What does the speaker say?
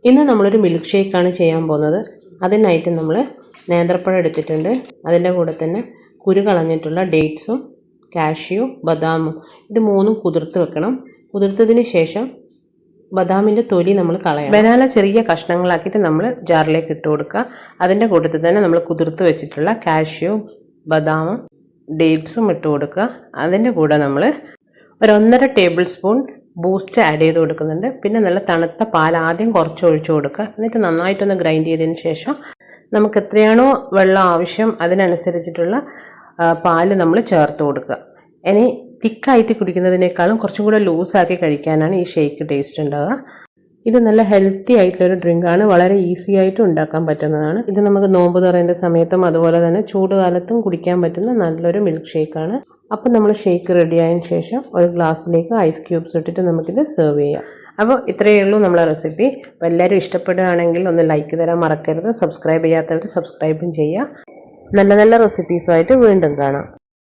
ഇന്ന് നമ്മളൊരു മിൽക്ക് ഷേക്കാണ് ചെയ്യാൻ പോകുന്നത്. അതിനായിട്ട് നമ്മൾ നേന്ത്രപ്പഴം എടുത്തിട്ടുണ്ട്. അതിൻ്റെ കൂടെ തന്നെ കുരു കളഞ്ഞിട്ടുള്ള ഡേറ്റ്സും കാഷ്യൂ ബദാമും ഇത് മൂന്നും കുതിർത്ത് വെക്കണം. കുതിർത്തതിന് ശേഷം ബദാമിൻ്റെ തൊലി നമ്മൾ കളയണം. ബനാന ചെറിയ കഷ്ണങ്ങളാക്കിയിട്ട് നമ്മൾ ജാറിലേക്ക് ഇട്ട് കൊടുക്കുക. അതിൻ്റെ കൂട്ടത്തിൽ തന്നെ നമ്മൾ കുതിർത്ത് വെച്ചിട്ടുള്ള കാഷ്യൂ ബദാമും ഡേറ്റ്സും ഇട്ട് കൊടുക്കുക. അതിൻ്റെ കൂടെ നമ്മൾ ഒരു 1.5 ടേബിൾ സ്പൂൺ ബൂസ്റ്റ് ആഡ് ചെയ്ത് കൊടുക്കുന്നുണ്ട്. പിന്നെ നല്ല തണുത്ത പാൽ ആദ്യം കുറച്ച് ഒഴിച്ചു കൊടുക്കുക. എന്നിട്ട് നന്നായിട്ടൊന്ന് ഗ്രൈൻഡ് ചെയ്തതിന് ശേഷം നമുക്ക് എത്രയാണോ വെള്ളം ആവശ്യം അതിനനുസരിച്ചിട്ടുള്ള പാല് നമ്മൾ ചേർത്ത് കൊടുക്കുക. ഇനി തിക്കായിട്ട് കുടിക്കുന്നതിനേക്കാളും കുറച്ചും കൂടെ ലൂസാക്കി കഴിക്കാനാണ് ഈ ഷേക്ക് ടേസ്റ്റ് ഉണ്ടാവുക. ഇത് നല്ല ഹെൽത്തി ആയിട്ടുള്ളൊരു ഡ്രിങ്കാണ്. വളരെ ഈസി ആയിട്ട് ഉണ്ടാക്കാൻ പറ്റുന്നതാണ്. ഇത് നമുക്ക് നോമ്പ് തുറേണ്ട സമയത്തും അതുപോലെ തന്നെ ചൂടുകാലത്തും കുടിക്കാൻ പറ്റുന്ന നല്ലൊരു മിൽക്ക് ഷേക്കാണ്. അപ്പം നമ്മൾ ഷേക്ക് റെഡി ആയതിനു ശേഷം ഒരു ഗ്ലാസ്സിലേക്ക് ഐസ് ക്യൂബ്സ് ഇട്ടിട്ട് നമുക്കിത് സെർവ് ചെയ്യാം. അപ്പോൾ ഇത്രയേ ഉള്ളൂ നമ്മളെ റെസിപ്പി. അപ്പോൾ എല്ലാവരും ഇഷ്ടപ്പെടുകയാണെങ്കിൽ ഒന്ന് ലൈക്ക് തരാൻ മറക്കരുത്. സബ്സ്ക്രൈബ് ചെയ്യാത്തവർ സബ്സ്ക്രൈബും ചെയ്യുക. നല്ല നല്ല റെസിപ്പീസുമായിട്ട് വീണ്ടും കാണാം.